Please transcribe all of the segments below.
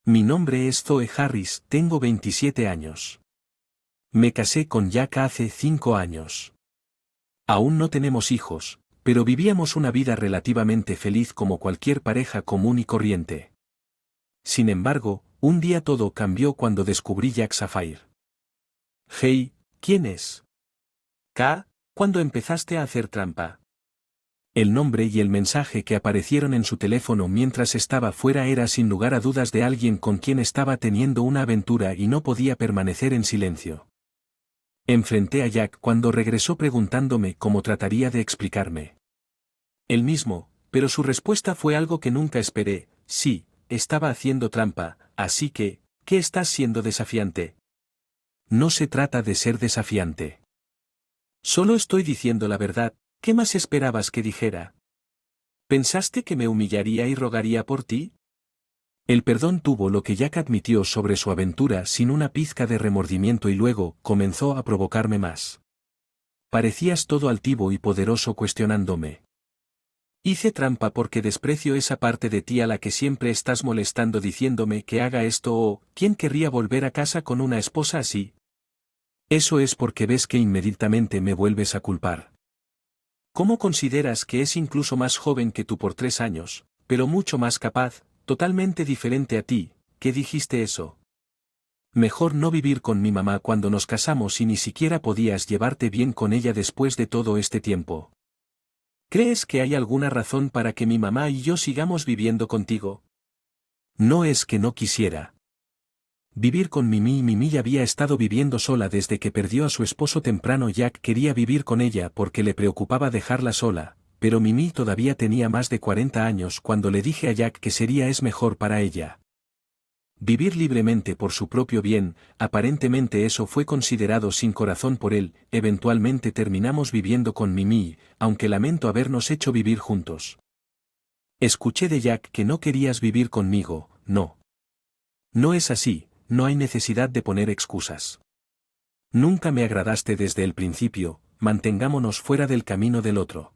Mi nombre es Zoe Harris, tengo 27 años. Me casé con Jack hace 5 años. Aún no tenemos hijos, pero vivíamos una vida relativamente feliz como cualquier pareja común y corriente. Sin embargo, un día todo cambió cuando descubrí Jack Sapphire. Hey, ¿quién es? K, ¿cuándo empezaste a hacer trampa? El nombre y el mensaje que aparecieron en su teléfono mientras estaba fuera era sin lugar a dudas de alguien con quien estaba teniendo una aventura y no podía permanecer en silencio. Enfrenté a Jack cuando regresó preguntándome cómo trataría de explicarme. Él mismo, pero su respuesta fue algo que nunca esperé: sí, estaba haciendo trampa, así que, ¿qué estás siendo desafiante? No se trata de ser desafiante. Solo estoy diciendo la verdad. ¿Qué más esperabas que dijera? ¿Pensaste que me humillaría y rogaría por ti? El perdón tuvo lo que Jack admitió sobre su aventura sin una pizca de remordimiento y luego comenzó a provocarme más. Parecías todo altivo y poderoso cuestionándome. Hice trampa porque desprecio esa parte de ti a la que siempre estás molestando diciéndome que haga esto o, ¿quién querría volver a casa con una esposa así? Eso es porque ves que inmediatamente me vuelves a culpar. ¿Cómo consideras que es incluso más joven que tú por 3 años, pero mucho más capaz, totalmente diferente a ti? ¿Qué dijiste eso? Mejor no vivir con mi mamá cuando nos casamos y ni siquiera podías llevarte bien con ella después de todo este tiempo. ¿Crees que hay alguna razón para que mi mamá y yo sigamos viviendo contigo? No es que no quisiera vivir con Mimi y Mimi ya había estado viviendo sola desde que perdió a su esposo temprano. Jack quería vivir con ella porque le preocupaba dejarla sola, pero Mimi todavía tenía más de 40 años cuando le dije a Jack que es mejor para ella vivir libremente por su propio bien. Aparentemente eso fue considerado sin corazón por él. Eventualmente terminamos viviendo con Mimi, aunque lamento habernos hecho vivir juntos. Escuché de Jack que no querías vivir conmigo. No. No es así. No hay necesidad de poner excusas. Nunca me agradaste desde el principio, mantengámonos fuera del camino del otro.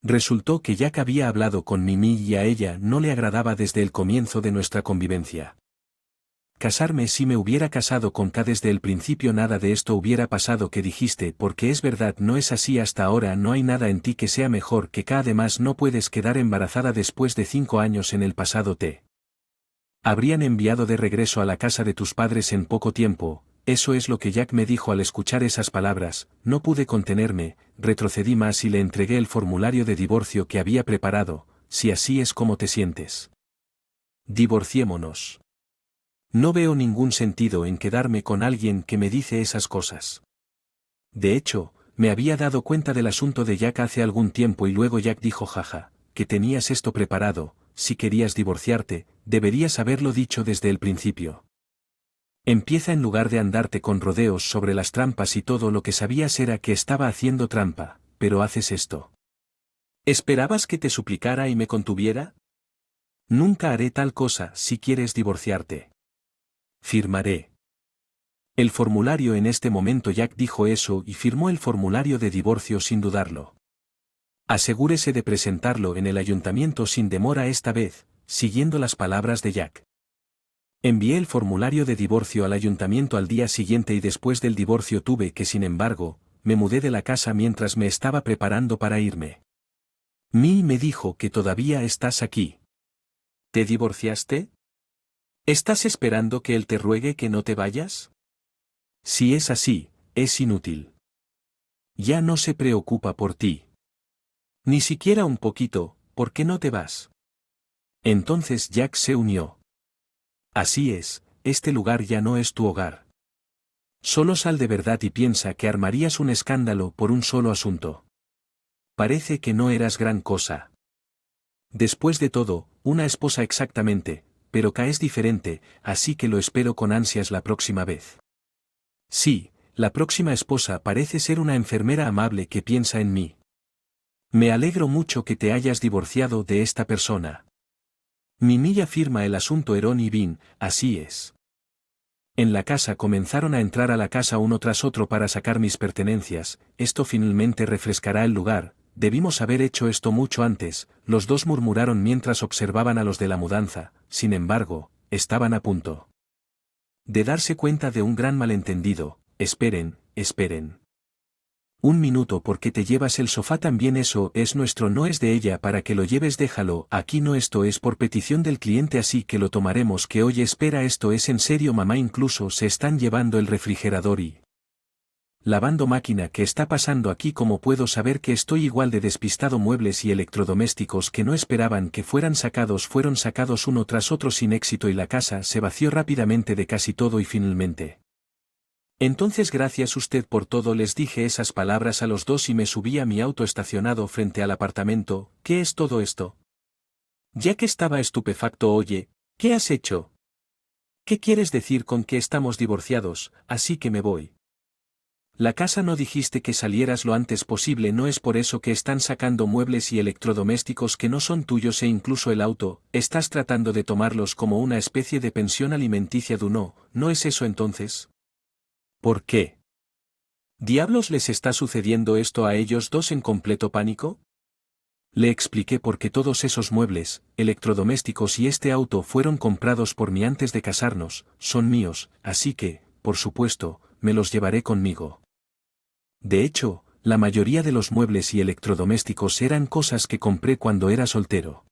Resultó que Jack había hablado con Mimi y a ella no le agradaba desde el comienzo de nuestra convivencia. Casarme: si me hubiera casado con K desde el principio nada de esto hubiera pasado que dijiste, porque es verdad, no es así hasta ahora. No hay nada en ti que sea mejor que K. Además no puedes quedar embarazada después de 5 años en el pasado. Te habrían enviado de regreso a la casa de tus padres en poco tiempo. Eso es lo que Jack me dijo al escuchar esas palabras. No pude contenerme, retrocedí más y le entregué el formulario de divorcio que había preparado. Si así es como te sientes, divorciémonos. No veo ningún sentido en quedarme con alguien que me dice esas cosas. De hecho, me había dado cuenta del asunto de Jack hace algún tiempo y luego Jack dijo: jaja, que tenías esto preparado. Si querías divorciarte, deberías haberlo dicho desde el principio. Empieza en lugar de andarte con rodeos sobre las trampas y todo lo que sabías era que estaba haciendo trampa, pero haces esto. ¿Esperabas que te suplicara y me contuviera? Nunca haré tal cosa. Si quieres divorciarte, firmaré el formulario en este momento. Jack dijo eso y firmó el formulario de divorcio sin dudarlo. Asegúrese de presentarlo en el ayuntamiento sin demora esta vez, siguiendo las palabras de Jack. Envié el formulario de divorcio al ayuntamiento al día siguiente y después del divorcio tuve que, sin embargo, me mudé de la casa mientras me estaba preparando para irme. Mi me dijo que todavía estás aquí. ¿Te divorciaste? ¿Estás esperando que él te ruegue que no te vayas? Si es así, es inútil. Ya no se preocupa por ti. Ni siquiera un poquito. ¿Por qué no te vas? Entonces Jack se unió. Así es, este lugar ya no es tu hogar. Solo sal de verdad y piensa que armarías un escándalo por un solo asunto. Parece que no eras gran cosa. Después de todo, una esposa exactamente, pero K es diferente, así que lo espero con ansias la próxima vez. Sí, la próxima esposa parece ser una enfermera amable que piensa en mí. Me alegro mucho que te hayas divorciado de esta persona. Mimi firma el asunto Eron y Vin. Así es. En la casa comenzaron a entrar a la casa uno tras otro para sacar mis pertenencias. Esto finalmente refrescará el lugar. Debimos haber hecho esto mucho antes, los dos murmuraron mientras observaban a los de la mudanza. Sin embargo, estaban a punto de darse cuenta de un gran malentendido. Esperen, esperen. Un minuto, porque te llevas el sofá también. Eso es nuestro, no es de ella para que lo lleves. Déjalo, aquí no, esto es por petición del cliente, así que lo tomaremos. Que oye, espera, esto es en serio, mamá, incluso se están llevando el refrigerador y lavando máquina. ¿Qué está pasando aquí? ¿Cómo puedo saber que estoy igual de despistado? Muebles y electrodomésticos que no esperaban que fueran sacados fueron sacados uno tras otro sin éxito y la casa se vació rápidamente de casi todo y finalmente. Entonces, gracias usted por todo, les dije esas palabras a los dos y me subí a mi auto estacionado frente al apartamento. ¿Qué es todo esto? Ya que estaba estupefacto. Oye, ¿qué has hecho? ¿Qué quieres decir con que estamos divorciados? Así que me voy. La casa, no dijiste que salieras lo antes posible. No es por eso que están sacando muebles y electrodomésticos que no son tuyos, e incluso el auto. Estás tratando de tomarlos como una especie de pensión alimenticia. ¿No es eso entonces? ¿Por qué diablos les está sucediendo esto a ellos dos? En completo pánico le expliqué por qué todos esos muebles, electrodomésticos y este auto fueron comprados por mí antes de casarnos. Son míos, así que, por supuesto, me los llevaré conmigo. De hecho, la mayoría de los muebles y electrodomésticos eran cosas que compré cuando era soltero.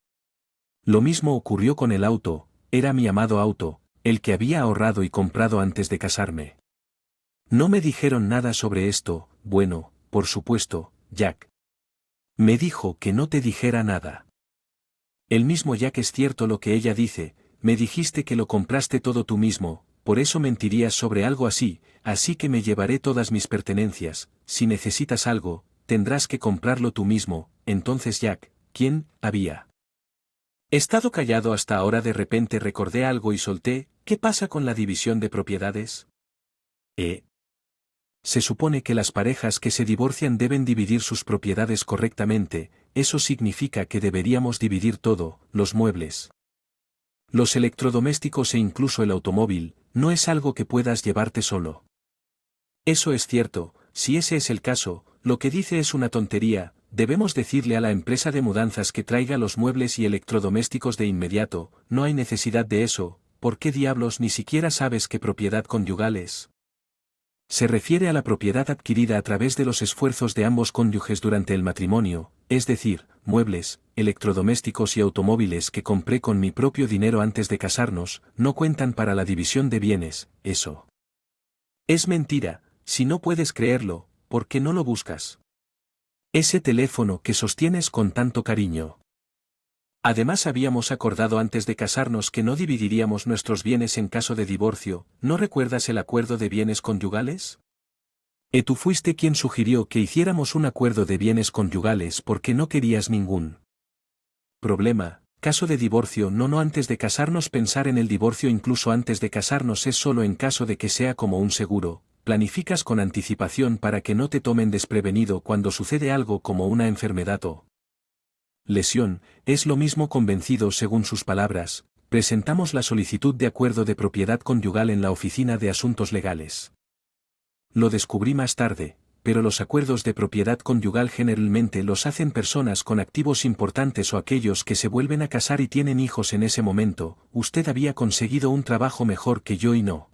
Lo mismo ocurrió con el auto. Era mi amado auto, el que había ahorrado y comprado antes de casarme. No me dijeron nada sobre esto. Bueno, por supuesto, Jack me dijo que no te dijera nada. El mismo Jack, es cierto lo que ella dice. Me dijiste que lo compraste todo tú mismo, por eso mentirías sobre algo así. Así que me llevaré todas mis pertenencias. Si necesitas algo, tendrás que comprarlo tú mismo. Entonces Jack, ¿quién había estado callado hasta ahora? De repente recordé algo y solté. ¿Qué pasa con la división de propiedades? Se supone que las parejas que se divorcian deben dividir sus propiedades correctamente. Eso significa que deberíamos dividir todo, los muebles, los electrodomésticos e incluso el automóvil. No es algo que puedas llevarte solo. Eso es cierto. Si ese es el caso, lo que dice es una tontería. Debemos decirle a la empresa de mudanzas que traiga los muebles y electrodomésticos de inmediato. No hay necesidad de eso. ¿Por qué diablos ni siquiera sabes qué propiedad conyugal es? Se refiere a la propiedad adquirida a través de los esfuerzos de ambos cónyuges durante el matrimonio, es decir, muebles, electrodomésticos y automóviles que compré con mi propio dinero antes de casarnos. No cuentan para la división de bienes. Eso es mentira. Si no puedes creerlo, ¿por qué no lo buscas? Ese teléfono que sostienes con tanto cariño. Además, habíamos acordado antes de casarnos que no dividiríamos nuestros bienes en caso de divorcio. ¿No recuerdas el acuerdo de bienes conyugales? Tú fuiste quien sugirió que hiciéramos un acuerdo de bienes conyugales porque no querías ningún problema. Caso de divorcio, no antes de casarnos. Pensar en el divorcio incluso antes de casarnos es solo en caso de que sea como un seguro. Planificas con anticipación para que no te tomen desprevenido cuando sucede algo como una enfermedad o lesión. Es lo mismo convencido. Según sus palabras, presentamos la solicitud de acuerdo de propiedad conyugal en la oficina de asuntos legales. Lo descubrí más tarde, pero los acuerdos de propiedad conyugal generalmente los hacen personas con activos importantes o aquellos que se vuelven a casar y tienen hijos. En ese momento, usted había conseguido un trabajo mejor que yo y no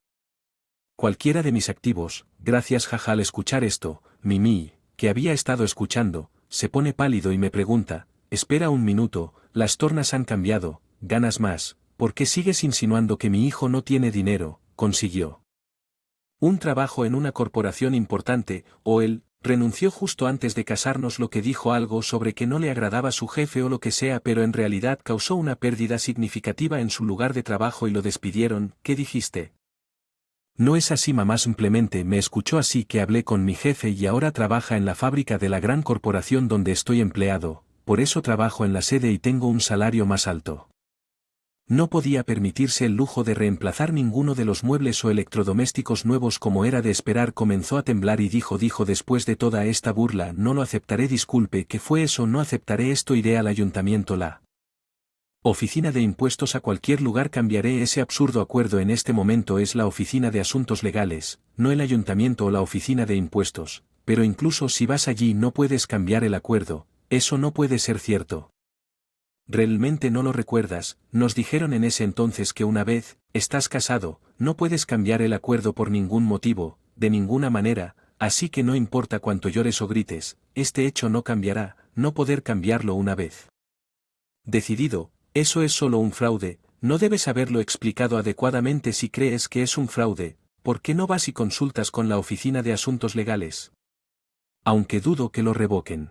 cualquiera de mis activos. Gracias. Jaja. Al escuchar esto, Mimi, que había estado escuchando, se pone pálido y me pregunta: espera un minuto, las tornas han cambiado. ¿Ganas más? ¿Por qué sigues insinuando que mi hijo no tiene dinero? ¿Consiguió un trabajo en una corporación importante, o él renunció justo antes de casarnos? Lo que dijo algo sobre que no le agradaba su jefe o lo que sea, pero en realidad causó una pérdida significativa en su lugar de trabajo y lo despidieron. ¿Qué dijiste? No es así, mamá, simplemente me escuchó, así que hablé con mi jefe y ahora trabaja en la fábrica de la gran corporación donde estoy empleado. Por eso trabajo en la sede y tengo un salario más alto. No podía permitirse el lujo de reemplazar ninguno de los muebles o electrodomésticos nuevos como era de esperar. Comenzó a temblar y dijo: después de toda esta burla no lo aceptaré. Disculpe, ¿qué fue eso? No aceptaré esto. Iré al ayuntamiento, la oficina de impuestos, a cualquier lugar. Cambiaré ese absurdo acuerdo. En este momento es la oficina de asuntos legales, no el ayuntamiento o la oficina de impuestos. Pero incluso si vas allí no puedes cambiar el acuerdo. Eso no puede ser cierto. Realmente no lo recuerdas, nos dijeron en ese entonces que una vez, estás casado, no puedes cambiar el acuerdo por ningún motivo, de ninguna manera, así que no importa cuánto llores o grites, este hecho no cambiará, no poder cambiarlo una vez. Decidido, eso es solo un fraude, no debes haberlo explicado adecuadamente si crees que es un fraude, ¿por qué no vas y consultas con la Oficina de Asuntos Legales? Aunque dudo que lo revoquen.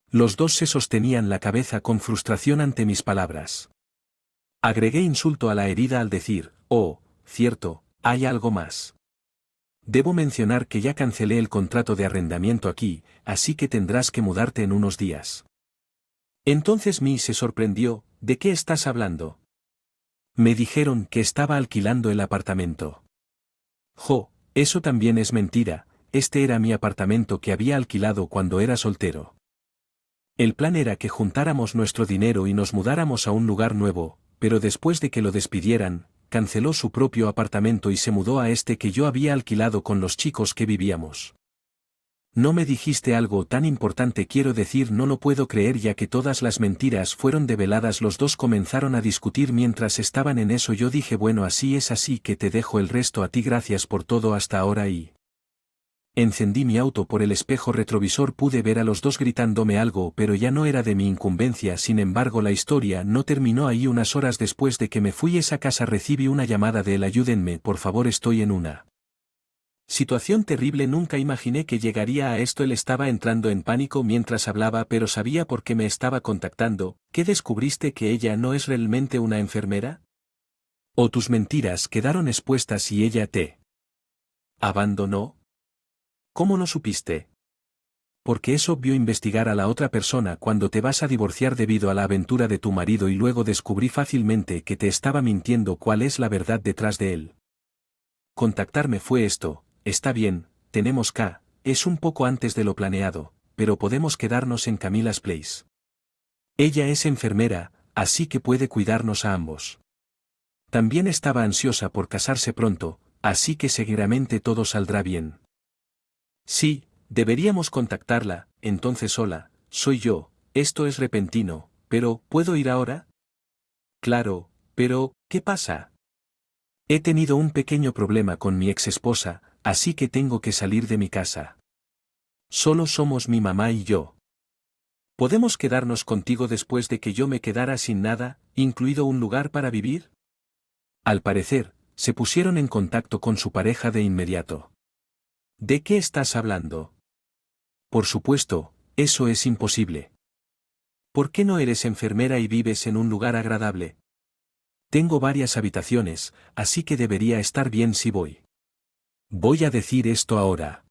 Los dos se sostenían la cabeza con frustración ante mis palabras. Agregué insulto a la herida al decir, oh, cierto, hay algo más. Debo mencionar que ya cancelé el contrato de arrendamiento aquí, así que tendrás que mudarte en unos días. Entonces Mi se sorprendió, ¿de qué estás hablando? Me dijeron que estaba alquilando el apartamento. Jo, eso también es mentira, este era mi apartamento que había alquilado cuando era soltero. El plan era que juntáramos nuestro dinero y nos mudáramos a un lugar nuevo, pero después de que lo despidieran, canceló su propio apartamento y se mudó a este que yo había alquilado con los chicos que vivíamos. No me dijiste algo tan importante, quiero decir, no lo puedo creer, ya que todas las mentiras fueron develadas. Los dos comenzaron a discutir mientras estaban en eso. Yo dije, bueno, así es, así que te dejo el resto a ti, gracias por todo hasta ahora. Y encendí mi auto. Por el espejo retrovisor pude ver a los dos gritándome algo, pero ya no era de mi incumbencia. Sin embargo, la historia no terminó ahí. Unas horas después de que me fui a esa casa recibí una llamada de él: ayúdenme, por favor, estoy en una situación terrible. Nunca imaginé que llegaría a esto. Él estaba entrando en pánico mientras hablaba, pero sabía por qué me estaba contactando. ¿Qué descubriste? ¿Que ella no es realmente una enfermera? ¿O tus mentiras quedaron expuestas y ella te abandonó? ¿Cómo no supiste? Porque es obvio investigar a la otra persona cuando te vas a divorciar debido a la aventura de tu marido, y luego descubrí fácilmente que te estaba mintiendo. ¿Cuál es la verdad detrás de él? Contactarme fue esto. Está bien, tenemos es un poco antes de lo planeado, pero podemos quedarnos en Camila's Place. Ella es enfermera, así que puede cuidarnos a ambos. También estaba ansiosa por casarse pronto, así que seguramente todo saldrá bien. Sí, deberíamos contactarla. Entonces, hola, soy yo, esto es repentino, pero ¿puedo ir ahora? Claro, pero, ¿qué pasa? He tenido un pequeño problema con mi ex esposa, así que tengo que salir de mi casa. Solo somos mi mamá y yo. ¿Podemos quedarnos contigo después de que yo me quedara sin nada, incluido un lugar para vivir? Al parecer, se pusieron en contacto con su pareja de inmediato. ¿De qué estás hablando? Por supuesto, eso es imposible. ¿Por qué no eres enfermera y vives en un lugar agradable? Tengo varias habitaciones, así que debería estar bien si voy. Voy a decir esto ahora.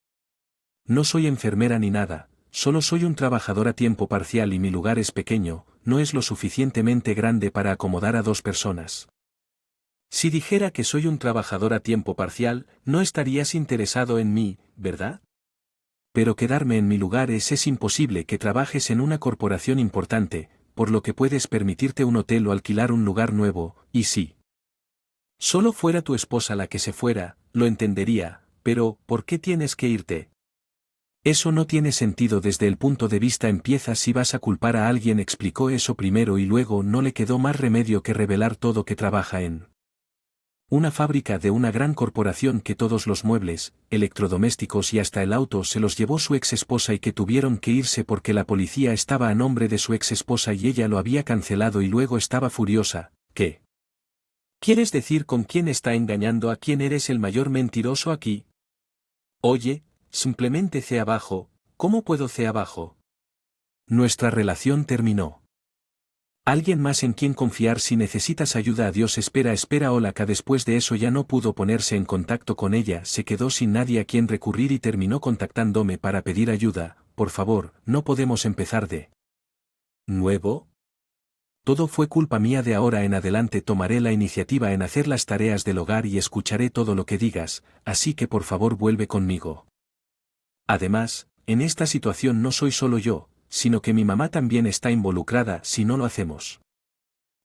No soy enfermera ni nada, solo soy un trabajador a tiempo parcial y mi lugar es pequeño, no es lo suficientemente grande para acomodar a 2 personas. Si dijera que soy un trabajador a tiempo parcial, no estarías interesado en mí, ¿verdad? Pero quedarme en mi lugar es imposible. Que trabajes en una corporación importante, por lo que puedes permitirte un hotel o alquilar un lugar nuevo, y si solo fuera tu esposa la que se fuera, lo entendería, pero ¿por qué tienes que irte? Eso no tiene sentido desde el punto de vista. Empiezas si vas a culpar a alguien. Explicó eso primero y luego no le quedó más remedio que revelar todo: que trabaja en una fábrica de una gran corporación, que todos los muebles, electrodomésticos y hasta el auto se los llevó su ex esposa y que tuvieron que irse porque la policía estaba a nombre de su ex esposa y ella lo había cancelado y luego estaba furiosa. ¿Qué quieres decir? ¿Con quién está engañando? ¿A quién? Eres el mayor mentiroso aquí. Oye, simplemente C abajo. ¿Cómo puedo C abajo? Nuestra relación terminó. Alguien más en quien confiar si necesitas ayuda. Adiós. Espera, hola. Que después de eso ya no pudo ponerse en contacto con ella, se quedó sin nadie a quien recurrir y terminó contactándome para pedir ayuda. Por favor, no podemos empezar de nuevo. Todo fue culpa mía. De ahora en adelante tomaré la iniciativa en hacer las tareas del hogar y escucharé todo lo que digas, así que por favor vuelve conmigo. Además, en esta situación no soy solo yo, sino que mi mamá también está involucrada si no lo hacemos.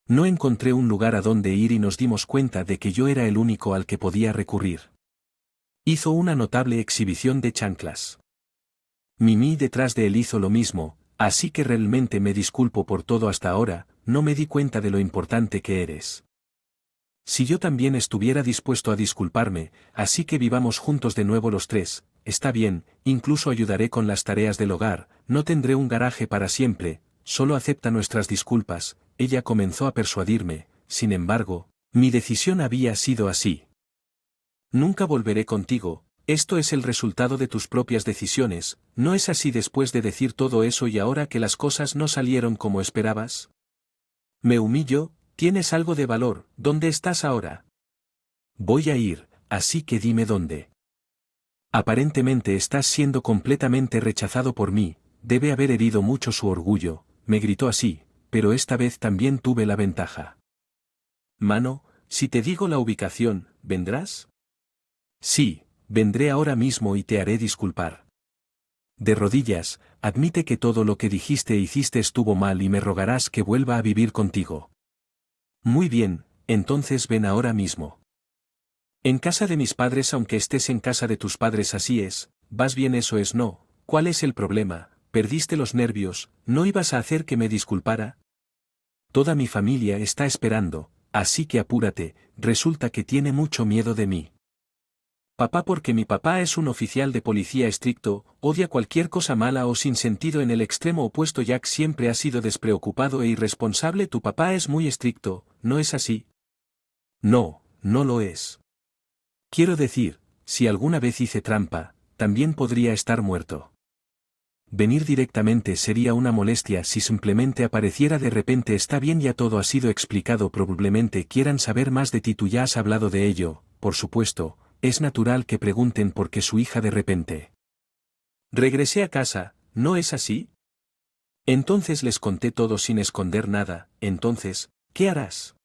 No encontré un lugar a donde ir y nos dimos cuenta de que yo era el único al que podía recurrir. Hizo una notable exhibición de chanclas. Mimi detrás de él hizo lo mismo, Así que realmente me disculpo por todo hasta ahora, no me di cuenta de lo importante que eres. Si yo también estuviera dispuesto a disculparme, así que vivamos juntos de nuevo los tres, está bien, incluso ayudaré con las tareas del hogar, no tendré un garaje para siempre, solo acepta nuestras disculpas, ella comenzó a persuadirme, sin embargo, mi decisión había sido así. Nunca volveré contigo, esto es el resultado de tus propias decisiones, ¿no es así después de decir todo eso y ahora que las cosas no salieron como esperabas? Me humillo, tienes algo de valor, ¿dónde estás ahora? Voy a ir, así que dime dónde. Aparentemente estás siendo completamente rechazado por mí, debe haber herido mucho su orgullo, me gritó así, pero esta vez también tuve la ventaja. Mano, si te digo la ubicación, ¿vendrás? Sí, vendré ahora mismo y te haré disculpar. De rodillas, admite que todo lo que dijiste e hiciste estuvo mal y me rogarás que vuelva a vivir contigo. Muy bien, entonces ven ahora mismo. En casa de mis padres aunque estés en casa de tus padres así es, vas bien eso es no, ¿cuál es el problema? Perdiste los nervios, ¿no ibas a hacer que me disculpara? Toda mi familia está esperando, así que apúrate, resulta que tiene mucho miedo de mí. Papá porque mi papá es un oficial de policía estricto, odia cualquier cosa mala o sin sentido en el extremo opuesto Jack siempre ha sido despreocupado e irresponsable tu papá es muy estricto, ¿no es así? No, no lo es. Quiero decir, si alguna vez hice trampa, también podría estar muerto. Venir directamente sería una molestia si simplemente apareciera de repente está bien ya todo ha sido explicado probablemente quieran saber más de ti tú ya has hablado de ello, por supuesto. Es natural que pregunten por qué su hija de repente. Regresé a casa, ¿no es así? Entonces les conté todo sin esconder nada, entonces, ¿qué harás?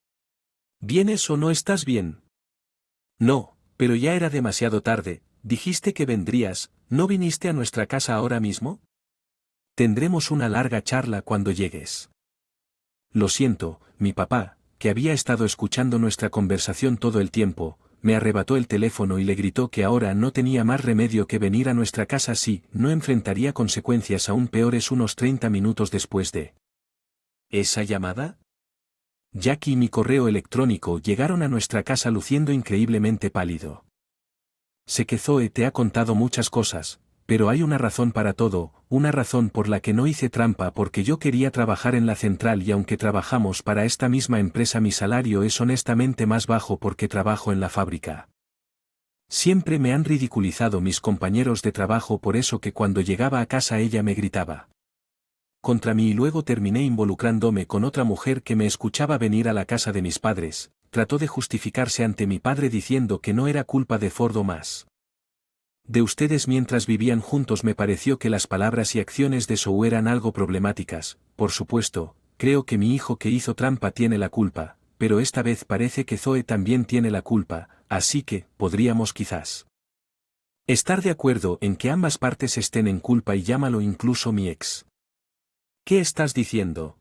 ¿Vienes o no estás bien? No, pero ya era demasiado tarde, dijiste que vendrías, ¿no viniste a nuestra casa ahora mismo? Tendremos una larga charla cuando llegues. Lo siento, mi papá, que había estado escuchando nuestra conversación todo el tiempo, me arrebató el teléfono y le gritó que ahora no tenía más remedio que venir a nuestra casa si no enfrentaría consecuencias aún peores unos 30 minutos después de esa llamada. Jackie y mi correo electrónico llegaron a nuestra casa luciendo increíblemente pálido. Sé que Zoe te ha contado muchas cosas, pero hay una razón para todo, una razón por la que no hice trampa porque yo quería trabajar en la central y aunque trabajamos para esta misma empresa mi salario es honestamente más bajo porque trabajo en la fábrica. Siempre me han ridiculizado mis compañeros de trabajo por eso que cuando llegaba a casa ella me gritaba contra mí y luego terminé involucrándome con otra mujer que me escuchaba venir a la casa de mis padres, trató de justificarse ante mi padre diciendo que no era culpa de Ford o más de ustedes mientras vivían juntos me pareció que las palabras y acciones de Zoe eran algo problemáticas, por supuesto, creo que mi hijo que hizo trampa tiene la culpa, pero esta vez parece que Zoe también tiene la culpa, así que, podríamos quizás estar de acuerdo en que ambas partes estén en culpa y llámalo incluso mi ex. ¿Qué estás diciendo?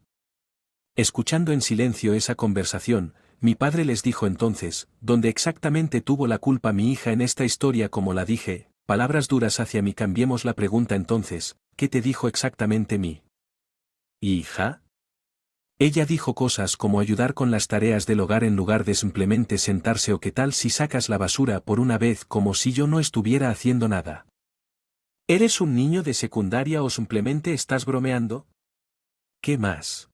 Escuchando en silencio esa conversación, mi padre les dijo entonces, ¿dónde exactamente tuvo la culpa mi hija en esta historia como la dije? Palabras duras hacia mí cambiemos la pregunta entonces, ¿qué te dijo exactamente mi hija? Ella dijo cosas como ayudar con las tareas del hogar en lugar de simplemente sentarse o qué tal si sacas la basura por una vez como si yo no estuviera haciendo nada. ¿Eres un niño de secundaria o simplemente estás bromeando? ¿Qué más?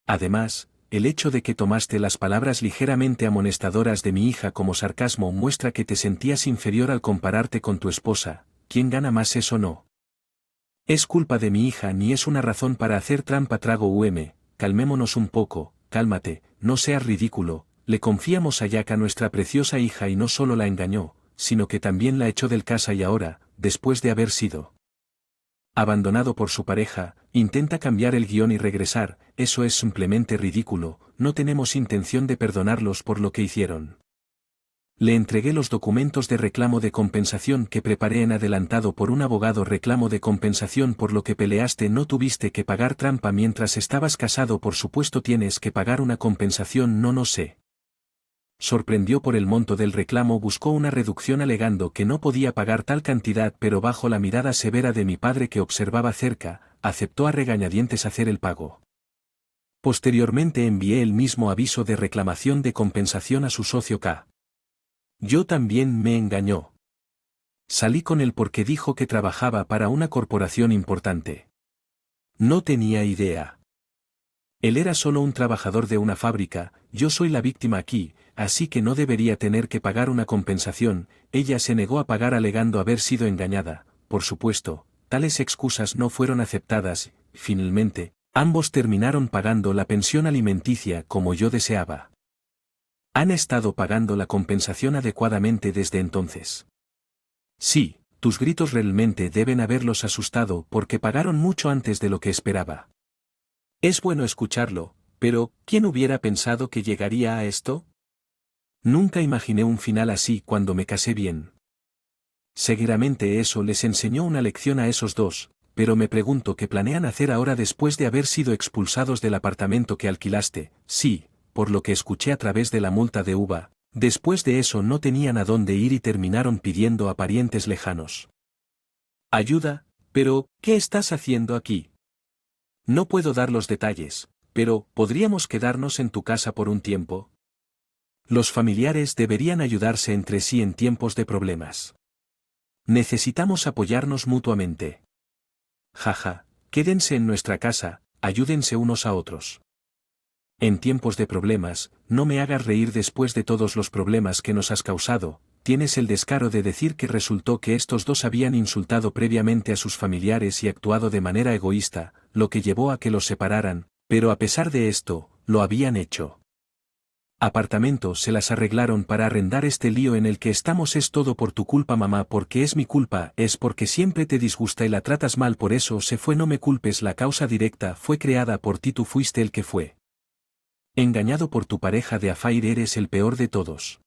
Además, el hecho de que tomaste las palabras ligeramente amonestadoras de mi hija como sarcasmo muestra que te sentías inferior al compararte con tu esposa, ¿quién gana más eso no? Es culpa de mi hija ni es una razón para hacer trampa trago calmémonos un poco, cálmate, no seas ridículo, le confiamos a Jack a nuestra preciosa hija y no solo la engañó, sino que también la echó del casa y ahora, después de haber sido abandonado por su pareja, intenta cambiar el guión y regresar, eso es simplemente ridículo, no tenemos intención de perdonarlos por lo que hicieron. Le entregué los documentos de reclamo de compensación que preparé en adelantado por un abogado reclamo de compensación por lo que peleaste no tuviste que pagar trampa mientras estabas casado por supuesto tienes que pagar una compensación no sé. sorprendió por el monto del reclamo, buscó una reducción alegando que no podía pagar tal cantidad, pero bajo la mirada severa de mi padre que observaba cerca, aceptó a regañadientes hacer el pago. Posteriormente envié el mismo aviso de reclamación de compensación a su socio K. Yo también me engañó. Salí con él porque dijo que trabajaba para una corporación importante. No tenía idea. Él era solo un trabajador de una fábrica, yo soy la víctima aquí, así que no debería tener que pagar una compensación. Ella se negó a pagar alegando haber sido engañada. Por supuesto, tales excusas no fueron aceptadas. Finalmente, ambos terminaron pagando la pensión alimenticia como yo deseaba. ¿Han estado pagando la compensación adecuadamente desde entonces? Sí, tus gritos realmente deben haberlos asustado porque pagaron mucho antes de lo que esperaba. Es bueno escucharlo, pero ¿quién hubiera pensado que llegaría a esto? Nunca imaginé un final así cuando me casé bien. Seguramente eso les enseñó una lección a esos dos, pero me pregunto qué planean hacer ahora después de haber sido expulsados del apartamento que alquilaste. Sí, por lo que escuché a través de la multa de uva, después de eso no tenían a dónde ir y terminaron pidiendo a parientes lejanos ayuda. Pero, ¿qué estás haciendo aquí? No puedo dar los detalles, pero ¿podríamos quedarnos en tu casa por un tiempo? Los familiares deberían ayudarse entre sí en tiempos de problemas. Necesitamos apoyarnos mutuamente. Jaja, quédense en nuestra casa, ayúdense unos a otros. En tiempos de problemas, no me hagas reír después de todos los problemas que nos has causado. Tienes el descaro de decir que resultó que estos dos habían insultado previamente a sus familiares y actuado de manera egoísta, lo que llevó a que los separaran, pero a pesar de esto, lo habían hecho. Apartamento se las arreglaron para arrendar este lío en el que estamos. Es todo por tu culpa, mamá, porque es mi culpa, es porque siempre te disgusta y la tratas mal, por eso se fue. No me culpes, la causa directa fue creada por ti, tú fuiste el que fue engañado por tu pareja de Affair, eres el peor de todos.